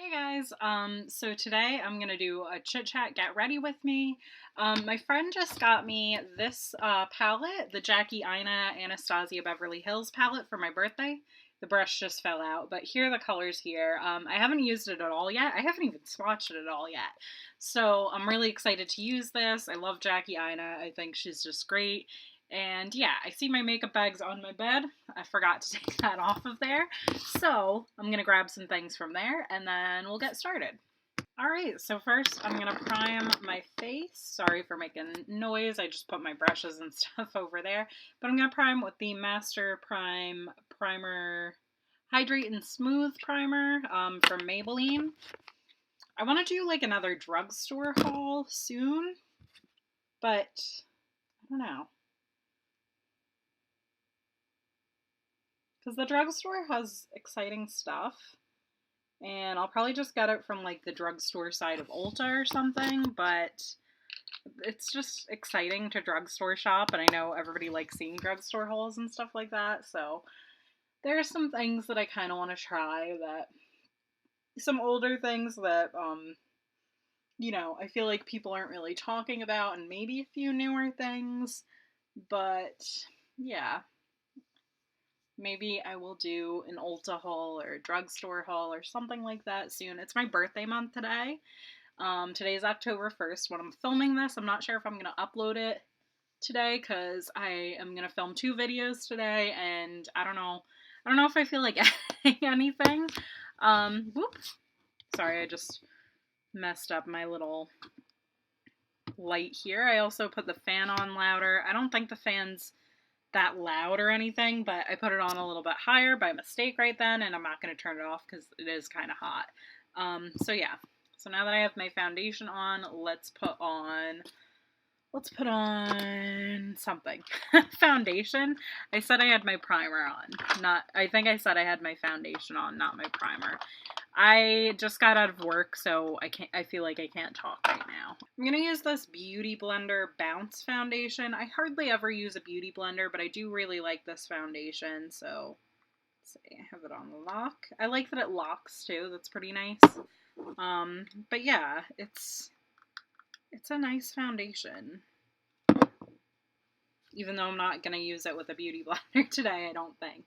Hey guys, so today I'm gonna do a chit chat, get ready with me. My friend just got me this palette, the Jackie Aina Anastasia Beverly Hills palette for my birthday. The brush just fell out, but here are the colors here. I haven't used it at all yet. I haven't even swatched it at all yet. So I'm really excited to use this. I love Jackie Aina. I think she's just great. And yeah, I see my makeup bags on my bed. I forgot to take that off of there. So I'm going to grab some things from there and then we'll get started. Alright, so first I'm going to prime my face. Sorry for making noise, I just put my brushes and stuff over there. But I'm going to prime with the Master Prime Primer Hydrate and Smooth Primer from Maybelline. I want to do like another drugstore haul soon, but I don't know. Because the drugstore has exciting stuff, and I'll probably just get it from like the drugstore side of Ulta or something, but it's just exciting to drugstore shop, and I know everybody likes seeing drugstore hauls and stuff like that, so there are some things that I kind of want to try, that some older things that, you know, I feel like people aren't really talking about, and maybe a few newer things, but yeah. Maybe I will do an Ulta haul or a drugstore haul or something like that soon. It's my birthday month today. Today is October 1st when I'm filming this. I'm not sure if I'm going to upload it today because I am going to film 2 videos today, and I don't know if I feel like editing anything. Whoop. Sorry, I just messed up my little light here. I also put the fan on louder. I don't think the fan's that loud or anything, but I put it on a little bit higher by mistake right then, and I'm not going to turn it off because it is kind of hot. So yeah, so now that I have my foundation on, let's put on something. Foundation? I said I had my primer on, I think I said I had my foundation on, not my primer. I just got out of work, so I feel like I can't talk right now. I'm gonna use this Beauty Blender Bounce Foundation. I hardly ever use a beauty blender, but I do really like this foundation, so let's see, I have it on lock. I like that it locks too, that's pretty nice. But yeah, it's a nice foundation. Even though I'm not gonna use it with a beauty blender today, I don't think.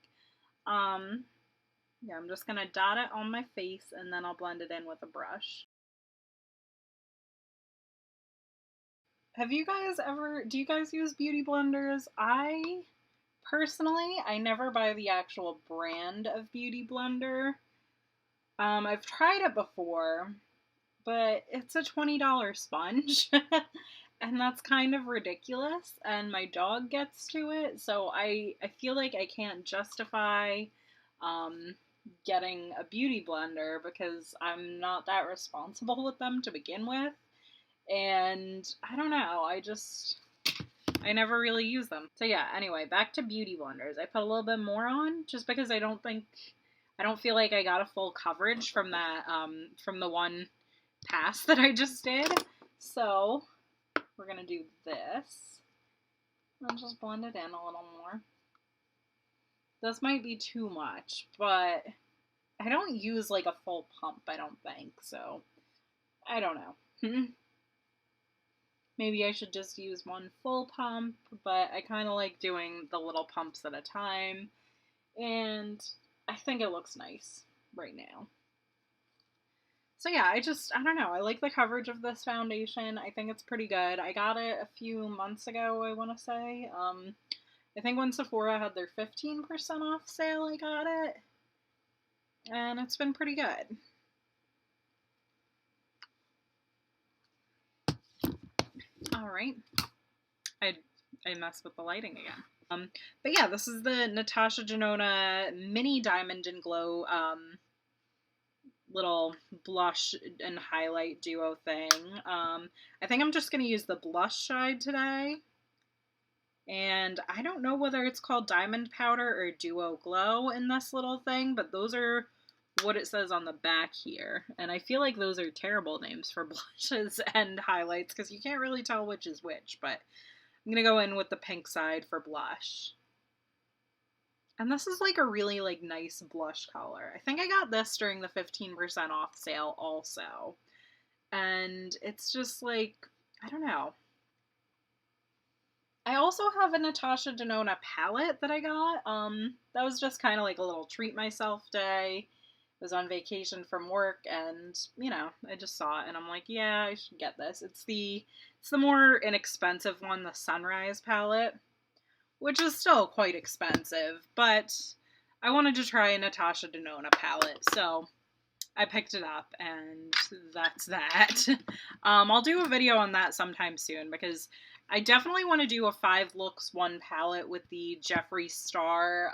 Yeah, I'm just going to dot it on my face, and then I'll blend it in with a brush. Do you guys use beauty blenders? Personally, I never buy the actual brand of beauty blender. I've tried it before, but it's a $20 sponge, and that's kind of ridiculous, and my dog gets to it, so I feel like I can't justify, getting a beauty blender because I'm not that responsible with them to begin with, and I don't know, I never really use them. So yeah, anyway, back to beauty blenders. I put a little bit more on just because I don't feel like I got a full coverage from that, from the one pass that I just did. So we're gonna do this. I'll just blend it in a little more. This might be too much, but I don't use like a full pump, I don't think, so I don't know. Maybe I should just use one full pump, but I kind of like doing the little pumps at a time, and I think it looks nice right now. So yeah, I don't know, I like the coverage of this foundation. I think it's pretty good. I got it a few months ago, I want to say. I think when Sephora had their 15% off sale, I got it. And it's been pretty good. Alright. I messed with the lighting again. But yeah, this is the Natasha Denona Mini Diamond and Glow little blush and highlight duo thing. I think I'm just going to use the blush side today. And I don't know whether it's called Diamond Powder or Duo Glow in this little thing, but those are what it says on the back here. And I feel like those are terrible names for blushes and highlights because you can't really tell which is which, but I'm going to go in with the pink side for blush. And this is like a really like nice blush color. I think I got this during the 15% off sale also. And it's just like, I don't know. I also have a Natasha Denona palette that I got. That was just kind of like a little treat myself day. I was on vacation from work and, you know, I just saw it and I'm like, yeah, I should get this. It's the more inexpensive one, the Sunrise palette, which is still quite expensive, but I wanted to try a Natasha Denona palette, so I picked it up, and that's that. I'll do a video on that sometime soon, because I definitely want to do a 5 looks 1 palette with the Jeffree Star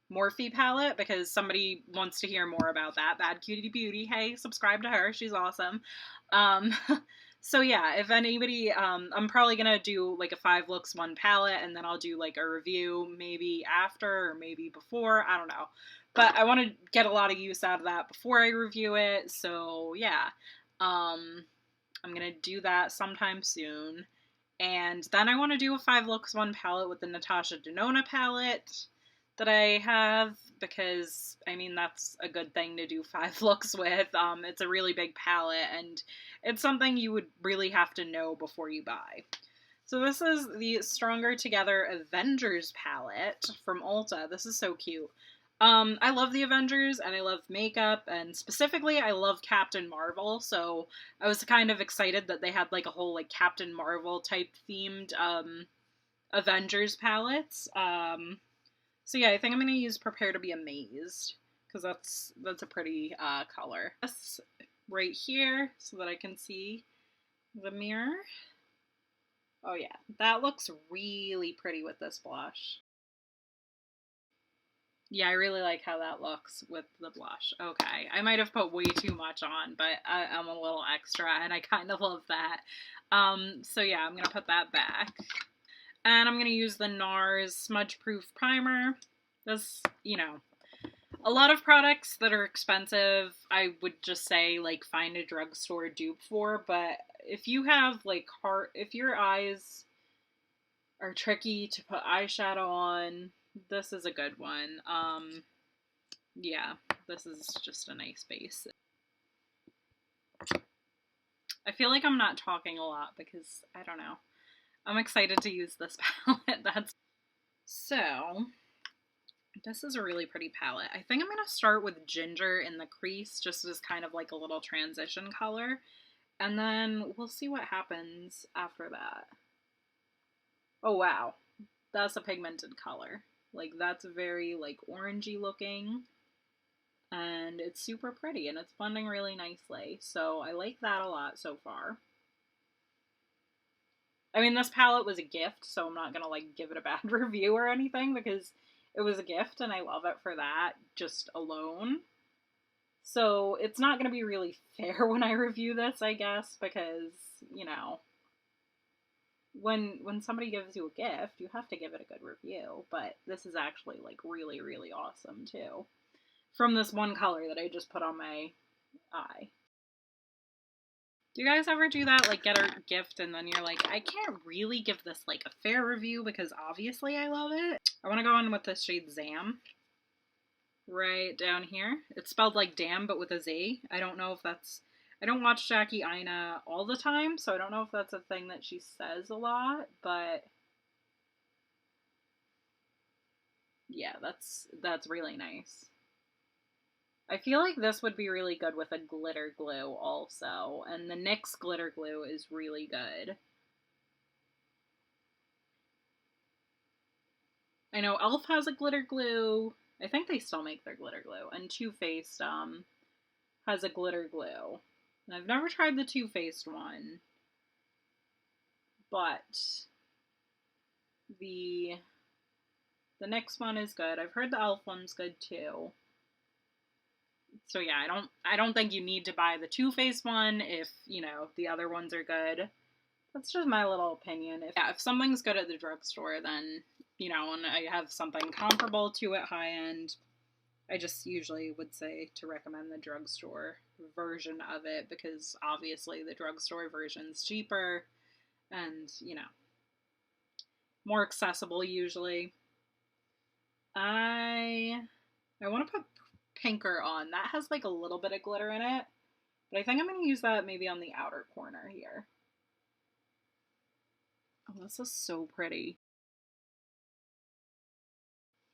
Morphe palette, because somebody wants to hear more about that. Bad Cutie Beauty, hey, subscribe to her, she's awesome. So yeah, if anybody, I'm probably gonna do like a 5 looks 1 palette, and then I'll do like a review maybe after or maybe before, I don't know. But I want to get a lot of use out of that before I review it, so yeah. I'm gonna do that sometime soon. And then I want to do a 5 looks 1 palette with the Natasha Denona palette that I have, because, I mean, that's a good thing to do 5 looks with. It's a really big palette, and it's something you would really have to know before you buy. So this is the Stronger Together Avengers palette from Ulta. This is so cute. I love the Avengers, and I love makeup, and specifically I love Captain Marvel, so I was kind of excited that they had like a whole like Captain Marvel type themed Avengers palettes. So yeah, I think I'm going to use Prepare to be Amazed, because that's a pretty color. This right here, so that I can see the mirror. Oh yeah, that looks really pretty with this blush. Yeah, I really like how that looks with the blush. Okay, I might have put way too much on, but I'm a little extra, and I kind of love that. So yeah, I'm going to put that back. And I'm going to use the NARS Smudge Proof Primer. This, you know, a lot of products that are expensive, I would just say, like, find a drugstore dupe for, but if you have, like, if your eyes are tricky to put eyeshadow on, this is a good one. Yeah, this is just a nice base. I feel like I'm not talking a lot because, I don't know. I'm excited to use this palette. So, this is a really pretty palette. I think I'm going to start with Ginger in the crease, just as kind of like a little transition color. And then we'll see what happens after that. Oh, wow. That's a pigmented color. Like, that's very, like, orangey looking. And it's super pretty, and it's blending really nicely. So I like that a lot so far. I mean, this palette was a gift, so I'm not gonna, like, give it a bad review or anything, because it was a gift, and I love it for that, just alone. So it's not gonna be really fair when I review this, I guess, because, you know, when somebody gives you a gift, you have to give it a good review, but this is actually, like, really, really awesome, too. From this one color that I just put on my eye. Do you guys ever do that? Like, get a gift and then you're like, I can't really give this, like, a fair review because obviously I love it. I want to go in with the shade Zam. Right down here. It's spelled like damn, but with a Z. I don't know if that's... I don't watch Jackie Aina all the time, so I don't know if that's a thing that she says a lot, but... yeah, that's really nice. I feel like this would be really good with a glitter glue also, and the NYX glitter glue is really good. I know e.l.f. has a glitter glue. I think they still make their glitter glue, and Too Faced has a glitter glue. And I've never tried the Too Faced one, but the NYX one is good. I've heard the e.l.f. one's good too. So yeah, I don't think you need to buy the Too Faced one if, you know, the other ones are good. That's just my little opinion. If something's good at the drugstore, then, you know, and I have something comparable to it high end, I just usually would say to recommend the drugstore version of it, because obviously the drugstore version's cheaper and, you know, more accessible usually. I want to put pinker on. That has like a little bit of glitter in it, but I think I'm going to use that maybe on the outer corner here. Oh, this is so pretty.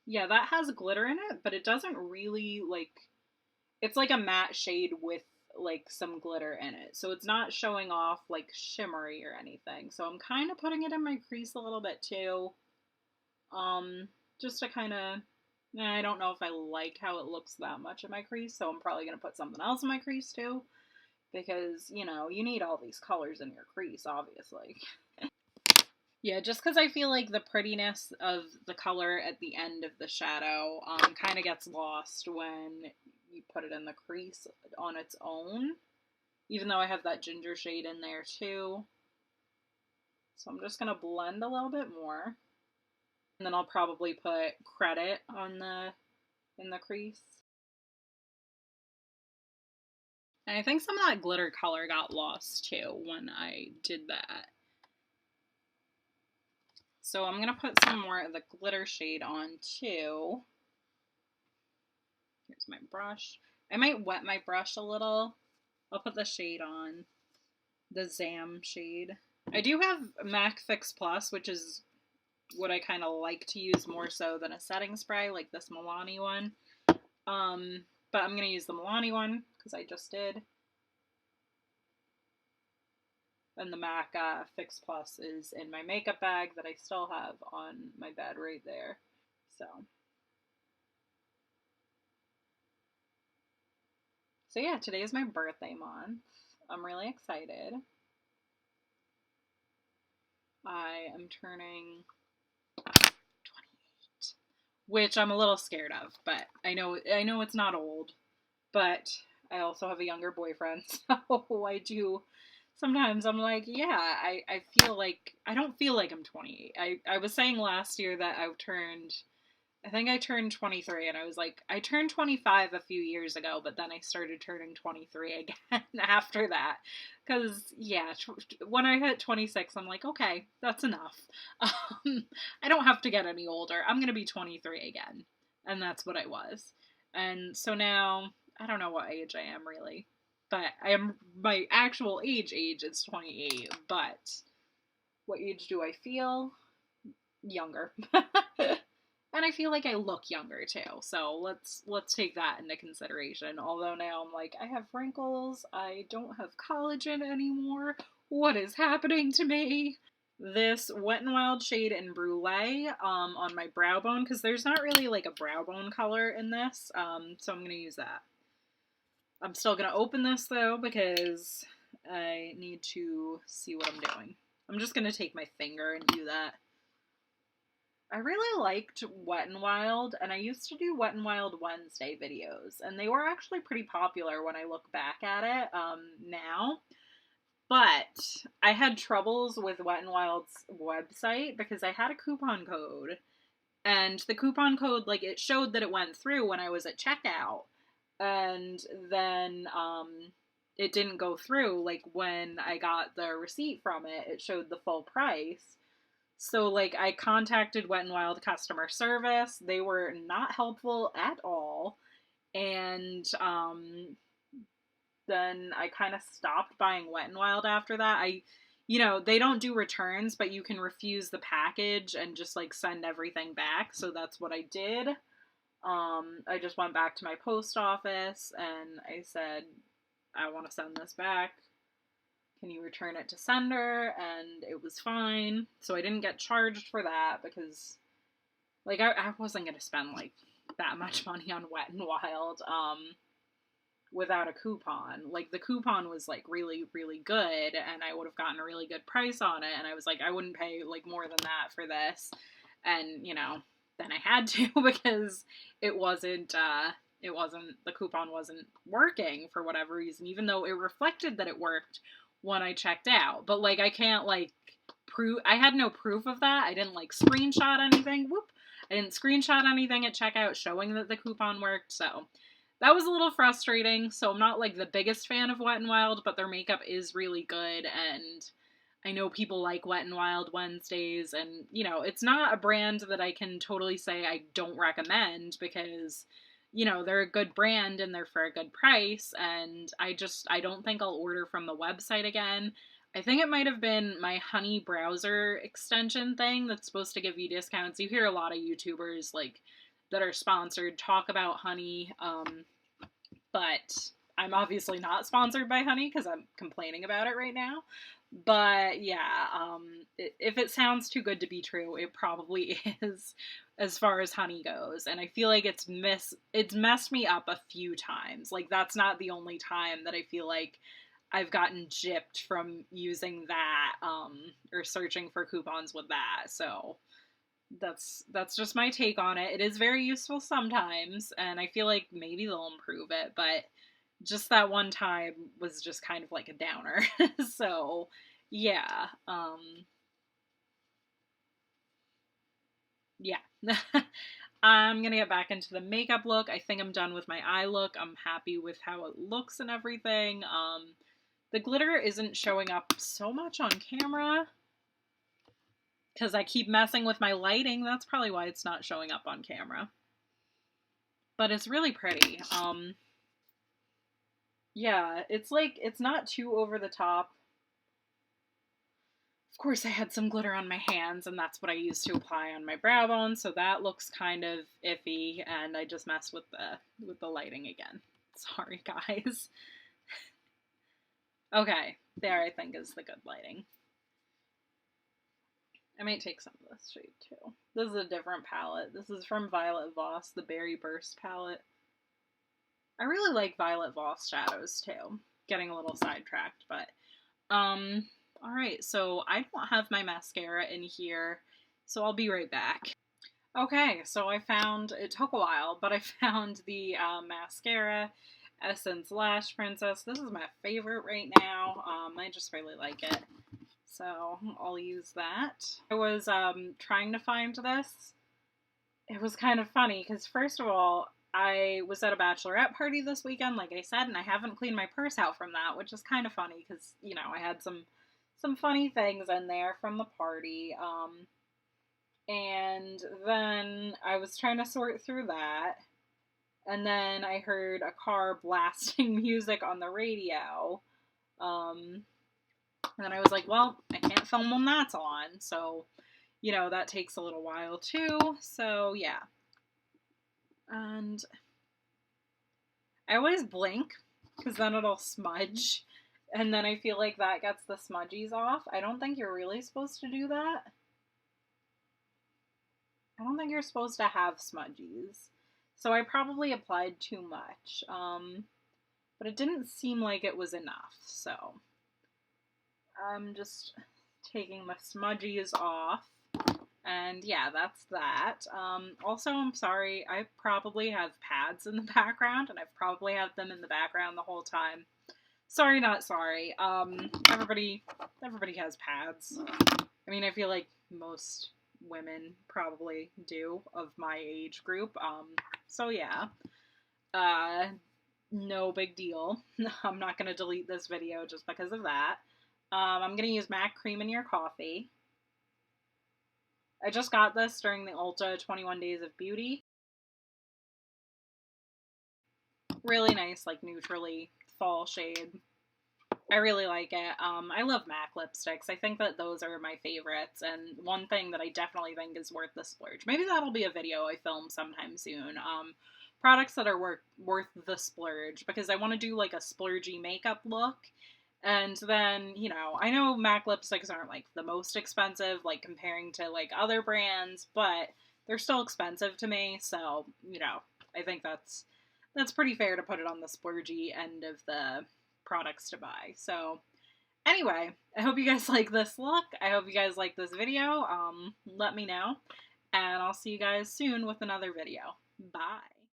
Yeah, that has glitter in it, but it doesn't really like, it's like a matte shade with like some glitter in it. So it's not showing off like shimmery or anything. So I'm kind of putting it in my crease a little bit too. Just to kind of, I don't know if I like how it looks that much in my crease, so I'm probably going to put something else in my crease too. Because, you know, you need all these colors in your crease, obviously. Yeah, just because I feel like the prettiness of the color at the end of the shadow kind of gets lost when you put it in the crease on its own. Even though I have that ginger shade in there too. So I'm just going to blend a little bit more. And then I'll probably put credit on in the crease. And I think some of that glitter color got lost too when I did that. So I'm going to put some more of the glitter shade on too. Here's my brush. I might wet my brush a little. I'll put the shade on. The Zam shade. I do have MAC Fix Plus, which is what I kind of like to use more so than a setting spray, like this Milani one. But I'm going to use the Milani one, because I just did. And the MAC Fix Plus is in my makeup bag that I still have on my bed right there. So yeah, today is my birthday month. I'm really excited. I am turning 28, which I'm a little scared of, but I know it's not old, but I also have a younger boyfriend, so I do. Sometimes I'm like, yeah, I feel like, I don't feel like I'm 28. I was saying last year that I think I turned 23, and I was like, I turned 25 a few years ago, but then I started turning 23 again after that. Because, yeah, when I hit 26, I'm like, okay, that's enough. I don't have to get any older. I'm going to be 23 again. And that's what I was. And so now, I don't know what age I am really. But my actual age is 28. But what age do I feel? Younger. And I feel like I look younger too, so let's take that into consideration. Although now I'm like, I have wrinkles, I don't have collagen anymore. What is happening to me? This Wet n Wild shade in Brulee on my brow bone, because there's not really like a brow bone color in this, so I'm going to use that. I'm still going to open this though, because I need to see what I'm doing. I'm just going to take my finger and do that. I really liked Wet n Wild, and I used to do Wet n Wild Wednesday videos, and they were actually pretty popular when I look back at it now. But I had troubles with Wet n Wild's website because I had a coupon code, and the coupon code, like, it showed that it went through when I was at checkout, and then it didn't go through. Like, when I got the receipt from it, it showed the full price. So, like, I contacted Wet n Wild customer service. They were not helpful at all. And then I kind of stopped buying Wet n Wild after that. They don't do returns, but you can refuse the package and just, like, send everything back. So that's what I did. I just went back to my post office and I said, I want to send this back. Can you return it to sender? And it was fine. So I didn't get charged for that because, like, I wasn't going to spend, like, that much money on Wet n Wild without a coupon. Like, the coupon was, like, really, really good, and I would have gotten a really good price on it, and I was like, I wouldn't pay, like, more than that for this. And, then I had to because it wasn't, the coupon wasn't working for whatever reason, even though it reflected that it worked when I checked out. But, like, I can't, like, I had no proof of that. I didn't, like, screenshot anything. I didn't screenshot anything at checkout showing that the coupon worked, so that was a little frustrating. So I'm not, like, the biggest fan of Wet n Wild, but their makeup is really good, and I know people like Wet n Wild Wednesdays, and, you know, it's not a brand that I can totally say I don't recommend, because, you know, they're a good brand and they're for a good price, and I don't think I'll order from the website again. I think it might have been my Honey browser extension thing that's supposed to give you discounts. You hear a lot of YouTubers, like, that are sponsored talk about Honey, but I'm obviously not sponsored by Honey because I'm complaining about it right now. But yeah, if it sounds too good to be true, it probably is, as far as Honey goes. And I feel like it's messed me up a few times. Like, that's not the only time that I feel like I've gotten gypped from using that, or searching for coupons with that. So that's just my take on it. It is very useful sometimes, and I feel like maybe they'll improve it, but just that one time was just kind of like a downer. So, yeah. Yeah. I'm gonna get back into the makeup look. I think I'm done with my eye look. I'm happy with how it looks and everything. The glitter isn't showing up so much on camera because I keep messing with my lighting. That's probably why it's not showing up on camera. But it's really pretty. Yeah, it's like, it's not too over the top. Of course, I had some glitter on my hands, and that's what I used to apply on my brow bone, so that looks kind of iffy, and I just messed with the lighting again. Sorry, guys. Okay, there I think is the good lighting. I might take some of this shade too. This is a different palette. This is from Violet Voss, the Berry Burst palette. I really like Violet Voss shadows too. Getting a little sidetracked, but alright, so I don't have my mascara in here, so I'll be right back. Okay, so it took a while, but I found the mascara, Essence Lash Princess. This is my favorite right now. I just really like it, so I'll use that. I was trying to find this. It was kind of funny, because first of all, I was at a bachelorette party this weekend, like I said, and I haven't cleaned my purse out from that, which is kind of funny, because, you know, I had some funny things in there from the party, and then I was trying to sort through that, and then I heard a car blasting music on the radio, and then I was like, well, I can't film when that's on, so, you know, that takes a little while too, so yeah. And I always blink, because then it'll smudge, and then I feel like that gets the smudgies off. I don't think you're really supposed to do that. I don't think you're supposed to have smudgies. So I probably applied too much, but it didn't seem like it was enough, so I'm just taking the smudgies off. And yeah, that's that. Also, I'm sorry, I probably have pads in the background, and I've probably had them in the background the whole time. Sorry, not sorry. Everybody has pads. I mean, I feel like most women probably do of my age group. So yeah. No big deal. I'm not gonna delete this video just because of that. I'm gonna use MAC Cream in Your Coffee. I just got this during the Ulta 21 Days of Beauty. Really nice, like, neutrally fall shade. I really like it. I love MAC lipsticks. I think that those are my favorites, and one thing that I definitely think is worth the splurge. Maybe that'll be a video I film sometime soon. Products that are worth the splurge, because I want to do, like, a splurgy makeup look. And then, you know, I know MAC lipsticks aren't, like, the most expensive, like, comparing to, like, other brands, but they're still expensive to me, so, you know, I think that's pretty fair to put it on the splurgy end of the products to buy. So, anyway, I hope you guys like this look. I hope you guys like this video. Let me know, and I'll see you guys soon with another video. Bye!